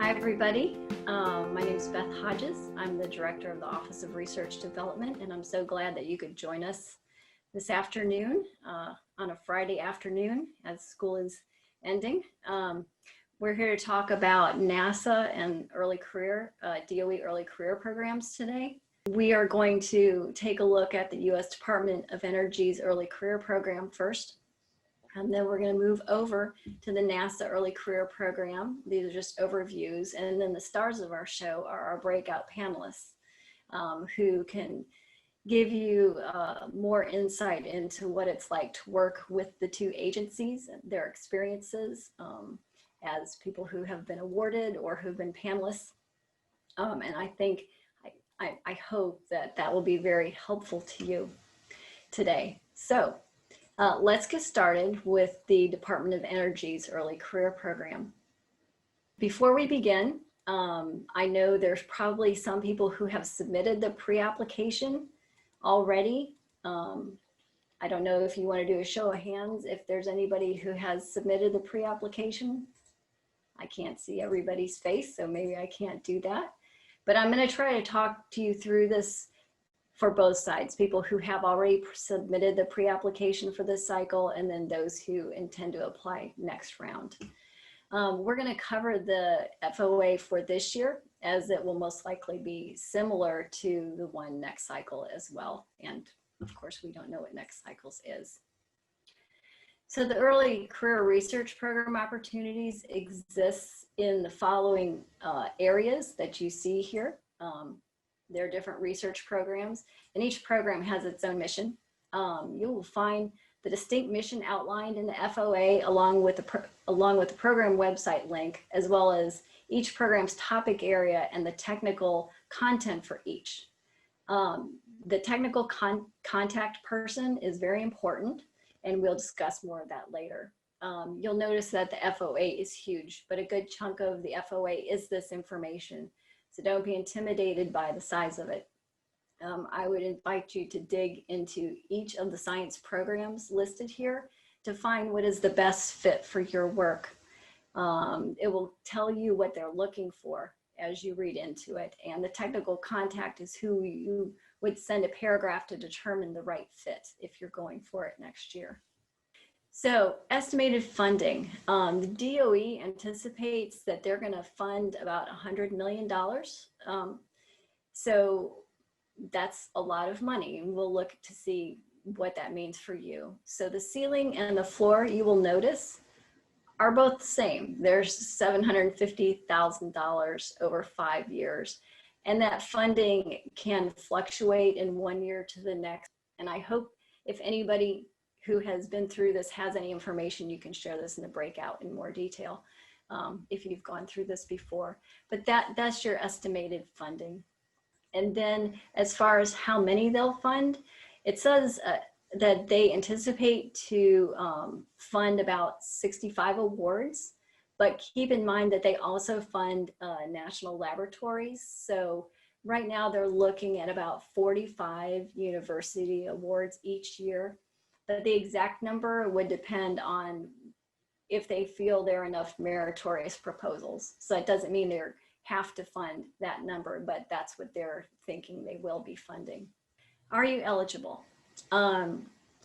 Hi everybody, my name is Beth Hodges. I'm the Director of the Office of Research Development, and I'm so glad that you could join us this afternoon on a Friday afternoon as school is ending. We're here to talk about NASA and early career, DOE early career programs today. We are going to take a look at the U.S. Department of Energy's early career program first. And then we're going to move over to the NASA Early Career Program. These are just overviews. And then the stars of our show are our breakout panelists who can give you more insight into what it's like to work with the two agencies and their experiences as people who have been awarded or who've been panelists. And I think, I hope that that will be very helpful to you today. So. Let's get started with the Department of Energy's Early Career Program. Before we begin, I know there's probably some people who have submitted the pre-application already. I don't know if you want to do a show of hands if there's anybody who has submitted the pre-application. I can't see everybody's face, so maybe I can't do that. But I'm going to try to talk to you through this for both sides, people who have already submitted the pre-application for this cycle, and then those who intend to apply next round. We're going to cover the FOA for this year, as it will most likely be similar to the one next cycle as well. And of course, we don't know what next cycle's is. So the early career research program opportunities exists in the following areas that you see here. There are different research programs, and each program has its own mission. You will find the distinct mission outlined in the FOA along with the program website link, as well as each program's topic area and the technical content for each. The technical contact person is very important, and we'll discuss more of that later. You'll notice that the FOA is huge, but a good chunk of the FOA is this information. So don't be intimidated by the size of it. I would invite you to dig into each of the science programs listed here to find what is the best fit for your work. It will tell you what they're looking for as you read into it. And the technical contact is who you would send a paragraph to determine the right fit if you're going for it next year. So estimated funding, the DOE anticipates that they're going to fund about $100 million. So that's a lot of money, and we'll look to see what that means for you. So the ceiling and the floor, you will notice, are both the same. There's $750,000 over 5 years, and that funding can fluctuate in 1 year to the next. And I hope if anybody who has been through this has any information, you can share this in the breakout in more detail if you've gone through this before. But that's your estimated funding. And then as far as how many they'll fund, it says that they anticipate to fund about 65 awards, but keep in mind that they also fund national laboratories. So right now they're looking at about 45 university awards each year. But the exact number would depend on if they feel there are enough meritorious proposals. So it doesn't mean they have to fund that number, but that's what they're thinking they will be funding. Are you eligible?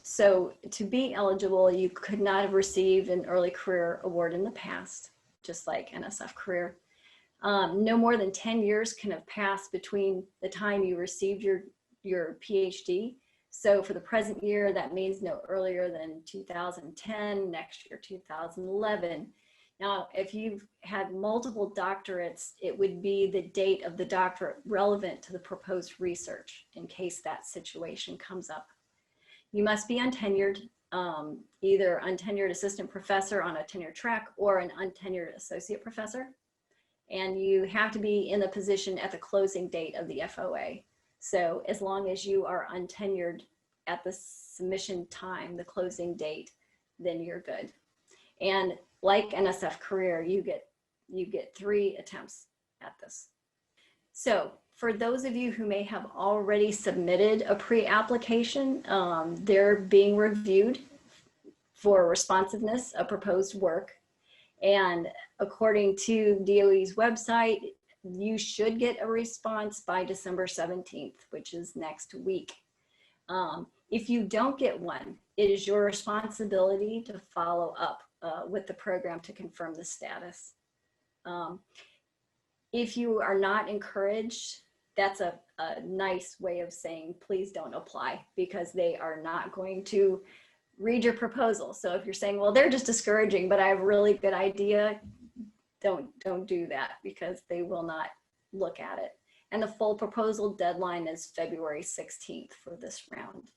So to be eligible, you could not have received an early career award in the past, just like NSF career. No more than 10 years can have passed between the time you received your PhD. So for the present year, that means no earlier than 2010, next year 2011. Now, if you've had multiple doctorates, it would be the date of the doctorate relevant to the proposed research in case that situation comes up. You must be untenured, either untenured assistant professor on a tenure track or an untenured associate professor. And you have to be in the position at the closing date of the FOA. So as long as you are untenured at the submission time, the closing date, then you're good. And like NSF career, you get 3 attempts at this. So for those of you who may have already submitted a pre-application, they're being reviewed for responsiveness of proposed work. And according to DOE's website, you should get a response by December 17th, which is next week. If you don't get one, it is your responsibility to follow up with the program to confirm the status. If you are not encouraged, that's a nice way of saying, please don't apply, because they are not going to read your proposal. So if you're saying, well, they're just discouraging, but I have a really good idea, don't do that, because they will not look at it. And the full proposal deadline is February 16th for this round.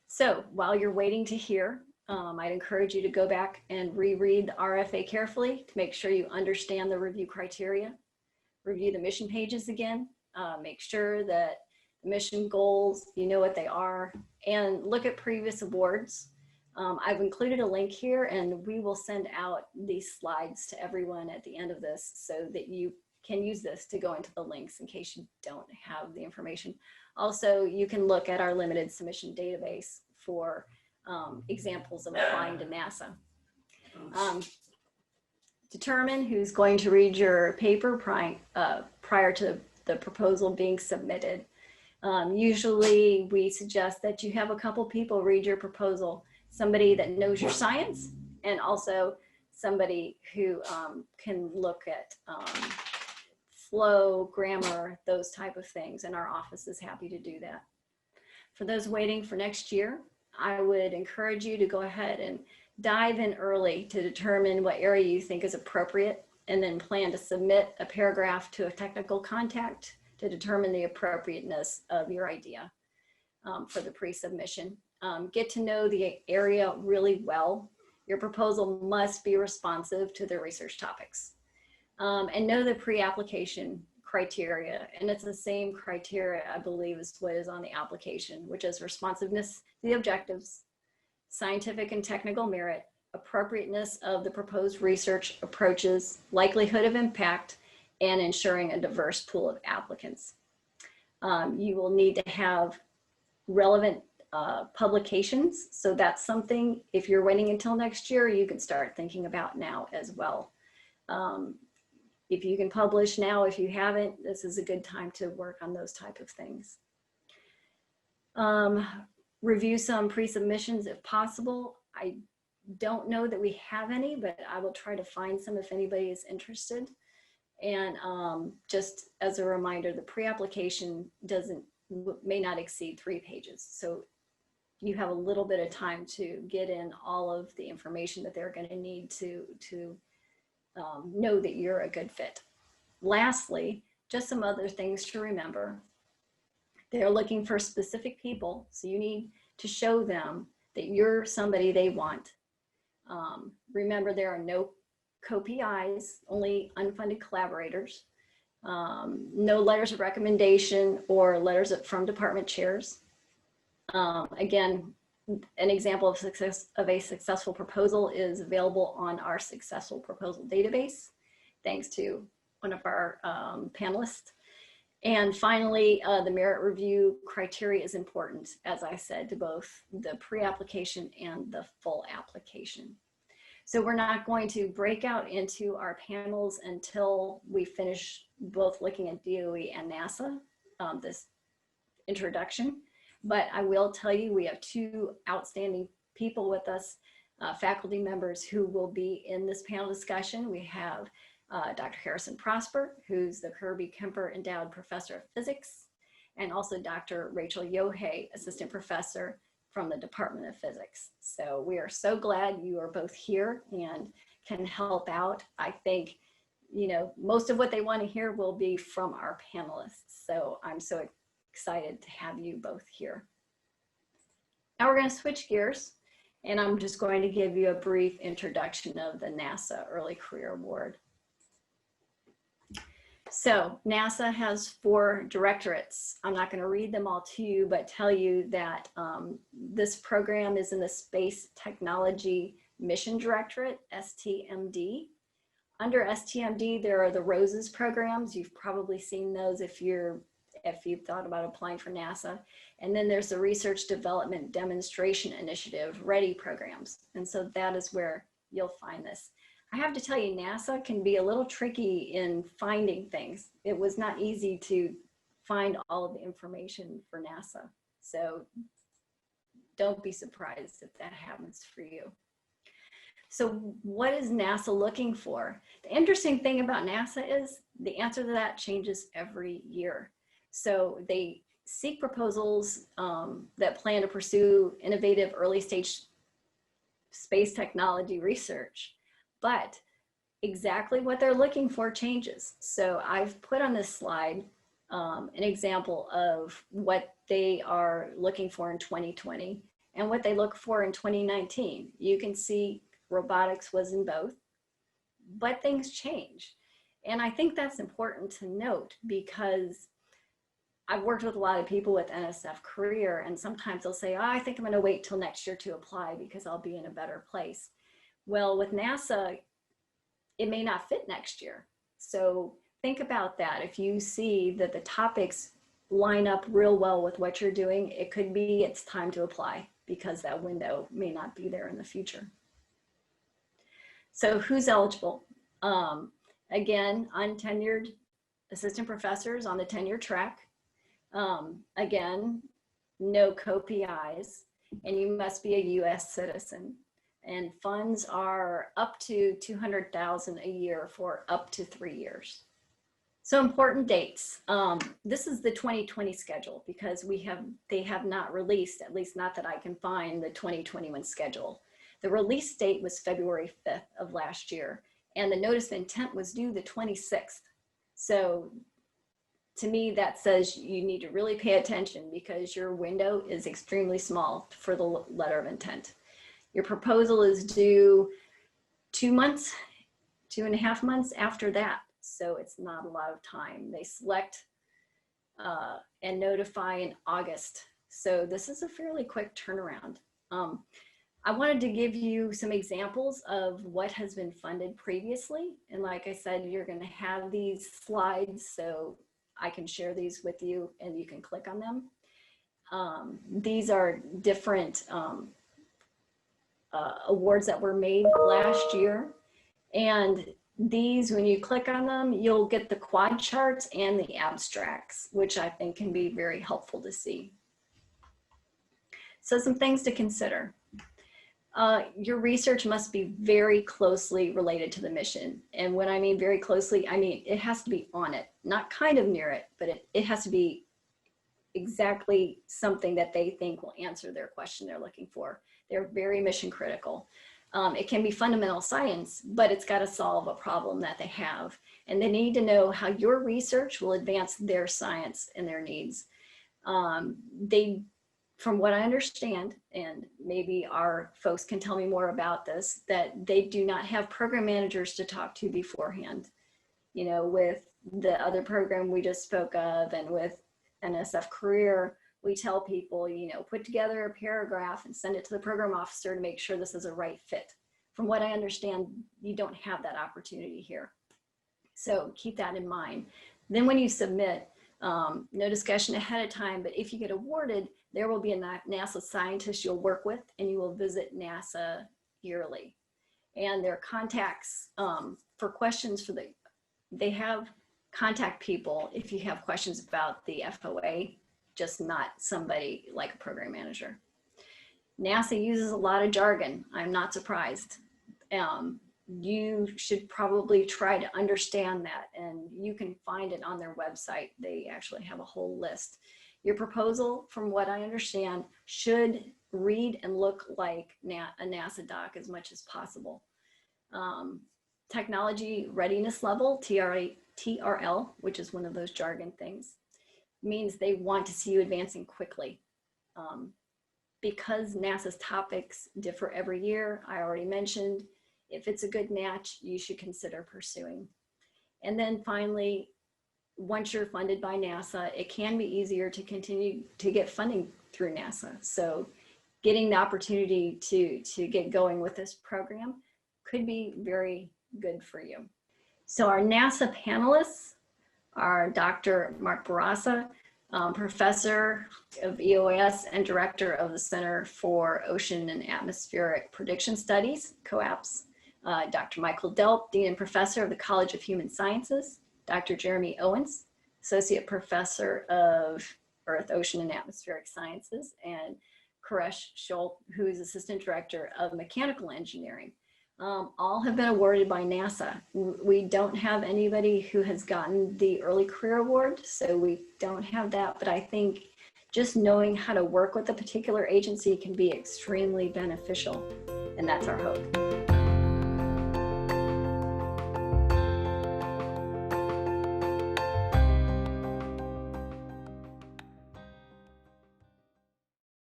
So while you're waiting to hear, I'd encourage you to go back and reread the RFA carefully to make sure you understand the review criteria. Review the mission pages again, make sure that the mission goals, you know what they are, and look at previous awards. I've included a link here, and we will send out these slides to everyone at the end of this so that you can use this to go into the links in case you don't have the information. Also, you can look at our limited submission database for examples of applying to NASA. Determine who's going to read your paper prior to the proposal being submitted. Usually we suggest that you have a couple people read your proposal, somebody that knows your science, and also somebody who can look at flow, grammar, those type of things, and our office is happy to do that. For those waiting for next year, I would encourage you to go ahead and dive in early to determine what area you think is appropriate, and then plan to submit a paragraph to a technical contact to determine the appropriateness of your idea for the pre-submission. Get to know the area really well. Your proposal must be responsive to the research topics. And know the pre-application criteria, and it's the same criteria, I believe, is what is on the application, which is responsiveness to the objectives, scientific and technical merit, appropriateness of the proposed research approaches, likelihood of impact, and ensuring a diverse pool of applicants. You will need to have relevant publications. So that's something, if you're waiting until next year, you can start thinking about now as well. If you can publish now, if you haven't, this is a good time to work on those type of things. Review some pre-submissions if possible. I don't know that we have any, but I will try to find some if anybody is interested. And just as a reminder, the pre-application may not exceed 3 pages. So you have a little bit of time to get in all of the information that they're going to need to know that you're a good fit. Lastly, just some other things to remember. They're looking for specific people, so you need to show them that you're somebody they want. Remember, there are no co-PIs, only unfunded collaborators, no letters of recommendation or letters from department chairs. Again, an example of a successful proposal is available on our successful proposal database, thanks to one of our panelists. And finally, the merit review criteria is important, as I said, to both the pre-application and the full application. So we're not going to break out into our panels until we finish both looking at DOE and NASA, this introduction. But I will tell you, we have 2 outstanding people with us, faculty members who will be in this panel discussion. We have Dr. Harrison Prosper, who's the Kirby Kemper Endowed Professor of Physics, and also Dr. Rachel Yohei, Assistant Professor from the Department of Physics. So we are so glad you are both here and can help out. I think, you know, most of what they want to hear will be from our panelists. So I'm so excited to have you both here. Now we're going to switch gears, and I'm just going to give you a brief introduction of the NASA Early Career Award. So NASA has 4 directorates. I'm not going to read them all to you, but tell you that this program is in the Space Technology Mission Directorate, STMD. Under STMD, there are the ROSES programs. You've probably seen those if you've thought about applying for NASA. And then there's the Research Development Demonstration Initiative, READY programs. And so that is where you'll find this. I have to tell you, NASA can be a little tricky in finding things. It was not easy to find all of the information for NASA. So don't be surprised if that happens for you. So what is NASA looking for? The interesting thing about NASA is the answer to that changes every year. So they seek proposals that plan to pursue innovative early stage space technology research, but exactly what they're looking for changes. So I've put on this slide an example of what they are looking for in 2020 and what they look for in 2019. You can see robotics was in both, but things change. And I think that's important to note because I've worked with a lot of people with NSF career, and sometimes they'll say, oh, I think I'm going to wait till next year to apply because I'll be in a better place. Well, with NASA, it may not fit next year. So think about that. If you see that the topics line up real well with what you're doing, it could be it's time to apply because that window may not be there in the future. So who's eligible? Again, untenured assistant professors on the tenure track. Again, no co-PIs, and you must be a US citizen. And funds are up to $200,000 a year for up to 3 years. So important dates. This is the 2020 schedule because they have not released, at least not that I can find, the 2021 schedule. The release date was February 5th of last year, and the notice of intent was due the 26th. So to me, that says you need to really pay attention because your window is extremely small for the letter of intent. Your proposal is due 2 months, 2.5 months after that. So it's not a lot of time. They select and notify in August. So this is a fairly quick turnaround. I wanted to give you some examples of what has been funded previously. And like I said, you're going to have these slides, so I can share these with you and you can click on them. These are different awards that were made last year. And these, when you click on them, you'll get the quad charts and the abstracts, which I think can be very helpful to see. So some things to consider. Your research must be very closely related to the mission. And when I mean very closely, I mean it has to be on it, not kind of near it, but it has to be exactly something that they think will answer their question they're looking for. They're very mission critical. It can be fundamental science, but it's got to solve a problem that they have. And they need to know how your research will advance their science and their needs. From what I understand, and maybe our folks can tell me more about this, that they do not have program managers to talk to beforehand. You know, with the other program we just spoke of and with NSF Career, we tell people, you know, put together a paragraph and send it to the program officer to make sure this is a right fit. From what I understand, you don't have that opportunity here. So keep that in mind. Then when you submit, no discussion ahead of time, but if you get awarded, there will be a NASA scientist you'll work with and you will visit NASA yearly. And their contacts for questions they have contact people if you have questions about the FOA, just not somebody like a program manager. NASA uses a lot of jargon. I'm not surprised. You should probably try to understand that, and you can find it on their website. They actually have a whole list. Your proposal, from what I understand, should read and look like a NASA doc as much as possible. Technology readiness level, TRL, which is one of those jargon things, means they want to see you advancing quickly. Because NASA's topics differ every year, I already mentioned, if it's a good match, you should consider pursuing. And then finally, once you're funded by NASA, it can be easier to continue to get funding through NASA. So getting the opportunity to get going with this program could be very good for you. So our NASA panelists are Dr. Mark Barassa, Professor of EOS and Director of the Center for Ocean and Atmospheric Prediction Studies, COAPS. Dr. Michael Delp, Dean and Professor of the College of Human Sciences, Dr. Jeremy Owens, Associate Professor of Earth, Ocean, and Atmospheric Sciences, and Koresh Scholl, who is Assistant Director of Mechanical Engineering. All have been awarded by NASA. We don't have anybody who has gotten the Early Career Award, so we don't have that, but I think just knowing how to work with a particular agency can be extremely beneficial, and that's our hope.